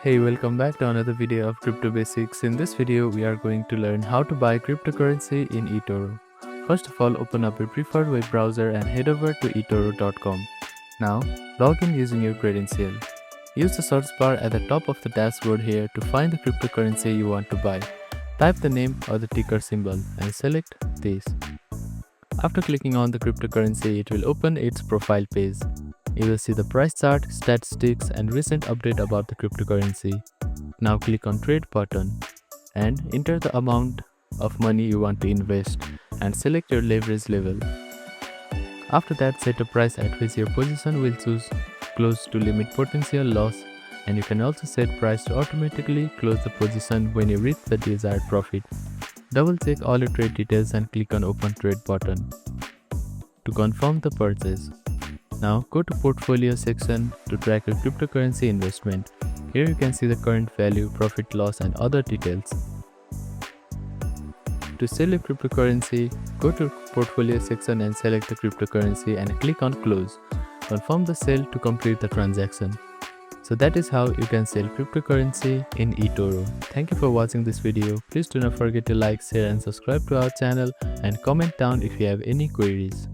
Hey, welcome back to another video of Crypto Basics. In this video, we are going to learn how to buy cryptocurrency in eToro. First of all, open up your preferred web browser and head over to eToro.com. Now, log in using your credential. Use the search bar at the top of the dashboard here to find the cryptocurrency you want to buy. Type the name or the ticker symbol and select this. After clicking on the cryptocurrency, it will open its profile page. You will see the price chart, statistics, and recent update about the cryptocurrency. Now click on Trade button and enter the amount of money you want to invest and select your leverage level. After that, set a price at which your position will choose close to limit potential loss, and you can also set price to automatically close the position when you reach the desired profit. Double check all your trade details and click on Open Trade button to confirm the purchase. Now go to Portfolio section to track your cryptocurrency investment. Here you can see the current value, profit loss, and other details. To sell your cryptocurrency, go to Portfolio section and select the cryptocurrency and click on Close. Confirm the sale to complete the transaction. So that is how you can sell cryptocurrency in eToro. Thank you for watching this video. Please do not forget to like, share, and subscribe to our channel, and comment down if you have any queries.